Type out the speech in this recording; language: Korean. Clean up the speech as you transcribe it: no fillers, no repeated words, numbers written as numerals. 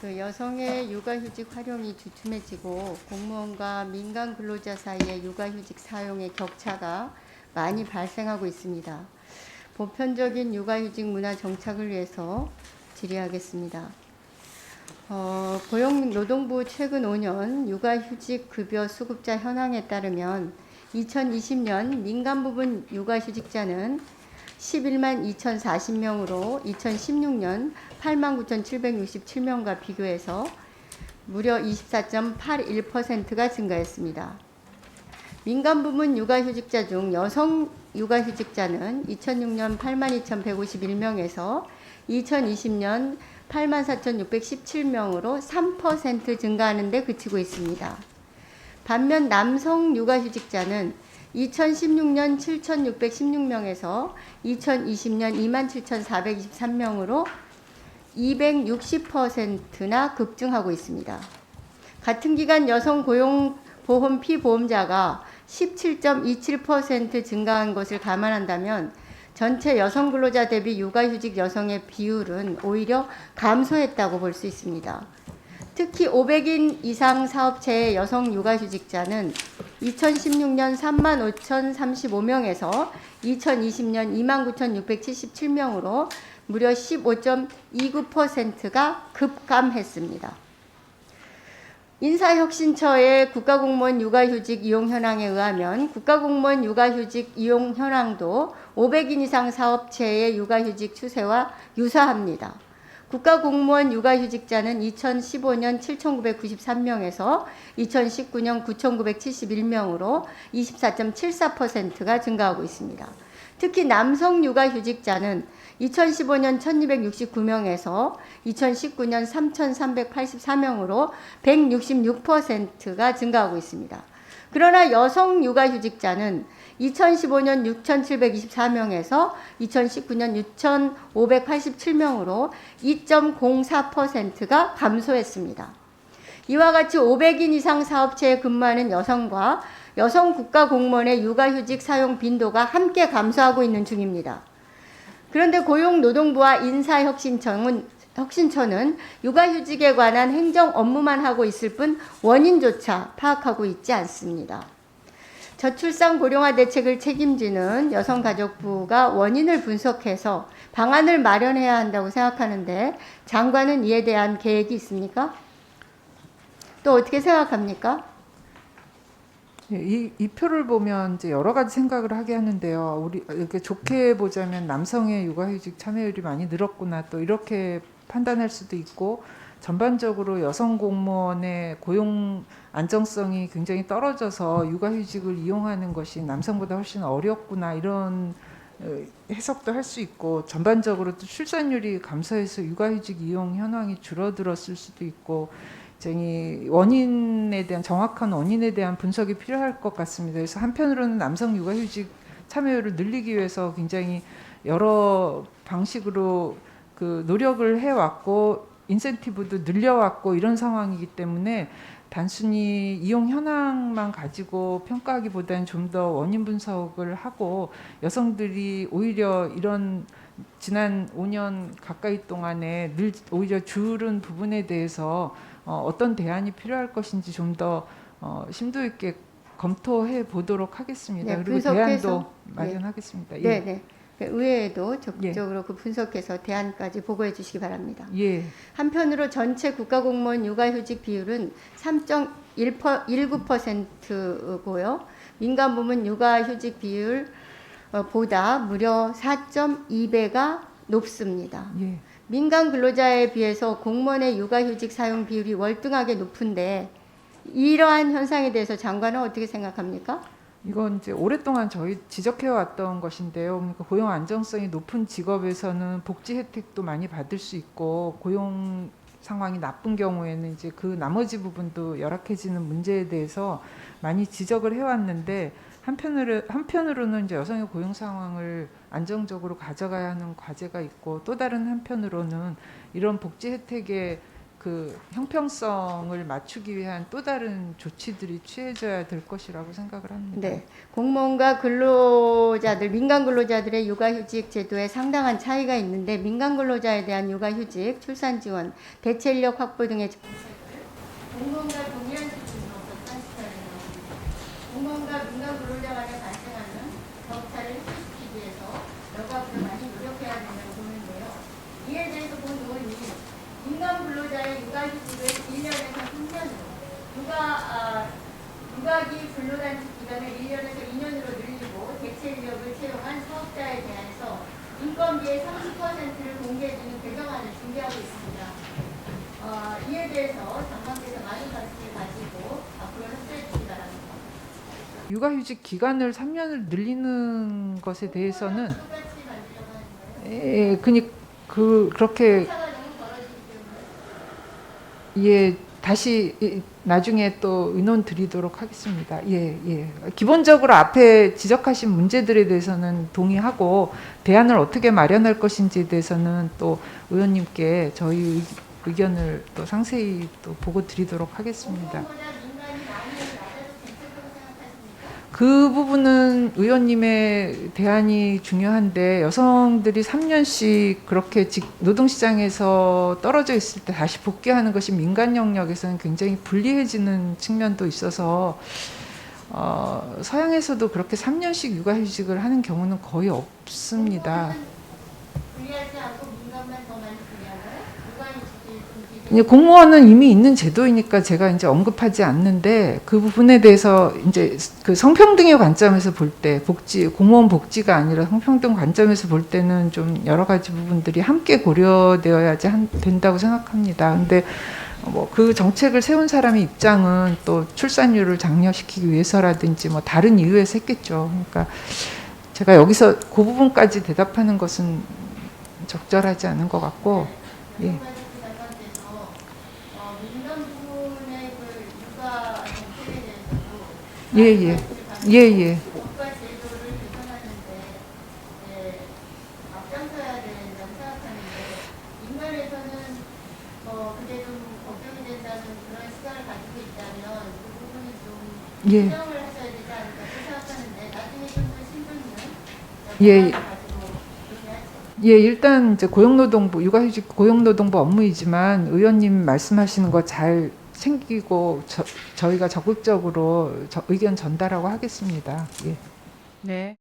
그 여성의 육아휴직 활용이 주춤해지고 공무원과 민간 근로자 사이의 육아휴직 사용의 격차가 많이 발생하고 있습니다. 보편적인 육아휴직 문화 정착을 위해서 질의하겠습니다. 고용노동부 최근 5년 육아휴직 급여 수급자 현황에 따르면 2020년 민간 부분 육아휴직자는 11만 2,040명으로 2016년 89,767명과 비교해서 무려 24.81%가 증가했습니다. 민간 부문 육아휴직자 중 여성 육아휴직자는 2006년 82,151명에서 2020년 84,617명으로 3% 증가하는 데 그치고 있습니다. 반면 남성 육아휴직자는 2016년 7,616명에서 2020년 27,423명으로 260%나 급증하고 있습니다. 같은 기간 여성 고용보험 피보험자가 17.27% 증가한 것을 감안한다면 전체 여성 근로자 대비 육아휴직 여성의 비율은 오히려 감소했다고 볼 수 있습니다. 특히 500인 이상 사업체의 여성 육아휴직자는 2016년 35,035명에서 2020년 29,677명으로 무려 15.29%가 급감했습니다. 인사혁신처의 국가공무원 육아휴직 이용 현황에 의하면 국가공무원 육아휴직 이용 현황도 500인 이상 사업체의 육아휴직 추세와 유사합니다. 국가공무원 육아휴직자는 2015년 7,993명에서 2019년 9,971명으로 24.74%가 증가하고 있습니다. 특히 남성 육아휴직자는 2015년 1,269명에서 2019년 3,384명으로 166%가 증가하고 있습니다. 그러나 여성 육아휴직자는 2015년 6,724명에서 2019년 6,587명으로 2.04%가 감소했습니다. 이와 같이 500인 이상 사업체에 근무하는 여성과 여성 국가공무원의 육아휴직 사용 빈도가 함께 감소하고 있는 중입니다. 그런데 고용노동부와 인사혁신처는 육아휴직에 관한 행정 업무만 하고 있을 뿐 원인조차 파악하고 있지 않습니다. 저출산 고령화 대책을 책임지는 여성가족부가 원인을 분석해서 방안을 마련해야 한다고 생각하는데 장관은 이에 대한 계획이 있습니까? 또 어떻게 생각합니까? 이 표를 보면 이제 여러 가지 생각을 하게 하는데요. 우리 이렇게 좋게 보자면 남성의 육아휴직 참여율이 많이 늘었구나 또 이렇게 판단할 수도 있고 전반적으로 여성 공무원의 고용 안정성이 굉장히 떨어져서 육아휴직을 이용하는 것이 남성보다 훨씬 어렵구나 이런 해석도 할 수 있고 전반적으로 또 출산율이 감소해서 육아휴직 이용 현황이 줄어들었을 수도 있고 원인에 대한 정확한 원인에 대한 분석이 필요할 것 같습니다. 그래서 한편으로는 남성 육아휴직 참여율을 늘리기 위해서 굉장히 여러 방식으로 그 노력을 해왔고 인센티브도 늘려왔고 이런 상황이기 때문에 단순히 이용 현황만 가지고 평가하기보다는 좀 더 원인 분석을 하고 여성들이 오히려 이런 지난 5년 가까이 동안에 오히려 줄은 부분에 대해서 어떤 대안이 필요할 것인지 좀 더 심도 있게 검토해 보도록 하겠습니다. 네, 그리고 대안도 마련하겠습니다. 네, 네. 의회에도 적극적으로 예. 그 분석해서 대안까지 보고해 주시기 바랍니다. 예. 한편으로 전체 국가공무원 육아휴직 비율은 3.19%고요. 민간 부문 육아휴직 비율 보다 무려 4.2배가 높습니다. 예. 민간 근로자에 비해서 공무원의 육아휴직 사용 비율이 월등하게 높은데 이러한 현상에 대해서 장관은 어떻게 생각합니까? 이건 이제 오랫동안 저희 지적해 왔던 것인데요. 그러니까 고용 안정성이 높은 직업에서는 복지 혜택도 많이 받을 수 있고 고용 상황이 나쁜 경우에는 이제 그 나머지 부분도 열악해지는 문제에 대해서 많이 지적을 해왔는데 한편으로는 이제 여성의 고용 상황을 안정적으로 가져가야 하는 과제가 있고 또 다른 한편으로는 이런 복지 혜택의 그 형평성을 맞추기 위한 또 다른 조치들이 취해져야 될 것이라고 생각을 합니다. 네, 공무원과 근로자들, 민간 근로자들의 육아휴직 제도에 상당한 차이가 있는데 민간 근로자에 대한 육아휴직, 출산 지원, 대체 인력 확보 등의 정책을 공무원과 동일한 수준으로 확산시켜야 합니다. 공무원과 민간 근로자 간에 발생하는 격차를 해소시키기 위해서 여가부가 많이 노력해야 된다고 보는데요. 이에 대해서 본 의원이 민간 근로자의 육아휴직을 1년에서 3년으로 육아기 근로단축 기간을 1년에서 2년으로 늘리고 대체 인력을 채용한 사업자에 대해서 인건비의 30%를 공개해주는 개정안을 준비하고 있습니다. 이에 대해서 장관께서 많은 관심을 가지고 앞으로 협조해 주시기 바랍니다. 육아휴직 기간을 3년을 늘리는 것에 대해서는 똑같이 만들려고 하는 거예요. 그렇게 차가 너무 벌어지기 때문에. 다시 나중에 또 의논 드리도록 하겠습니다. 기본적으로 앞에 지적하신 문제들에 대해서는 동의하고 대안을 어떻게 마련할 것인지에 대해서는 또 의원님께 저희 의견을 또 상세히 또 보고 드리도록 하겠습니다. 공무원보다 민간이 많이 낮아도 괜찮다고 생각하십니까? 그 부분은 의원님의 대안이 중요한데 여성들이 3년씩 그렇게 노동시장에서 떨어져 있을 때 다시 복귀하는 것이 민간 영역에서는 굉장히 불리해지는 측면도 있어서 서양에서도 그렇게 3년씩 육아휴직을 하는 경우는 거의 없습니다. 불리하지 않고 민간만 더 많이 불리하나요? 공무원은 이미 있는 제도이니까 제가 이제 언급하지 않는데 그 부분에 대해서 이제 그 성평등의 관점에서 볼 때 공무원 복지가 아니라 성평등 관점에서 볼 때는 좀 여러 가지 부분들이 함께 고려되어야지 된다고 생각합니다. 근데 뭐 그 정책을 세운 사람의 입장은 또 출산율을 장려시키기 위해서라든지 뭐 다른 이유에서 했겠죠. 그러니까 제가 여기서 그 부분까지 대답하는 것은 적절하지 않은 것 같고. 예. 민간 부분의 그 육아 정책에 대해서도 예. 국가 제도를 개선하는데 앞장서야 된다고 생각하는데 민간에서는 그게 좀 걱정이 된다는 그런 시각을 가지고 있다면 그 부분은 좀 개정을 하셔야 되지 않을까 생각하는데 나중에 좀 더 신분은 가지고 그렇게 하죠. 일단 이제 육아휴직 고용노동부 업무이지만 의원님 말씀하시는 거 잘 챙기고 저희가 적극적으로 의견 전달하고 하겠습니다. 네.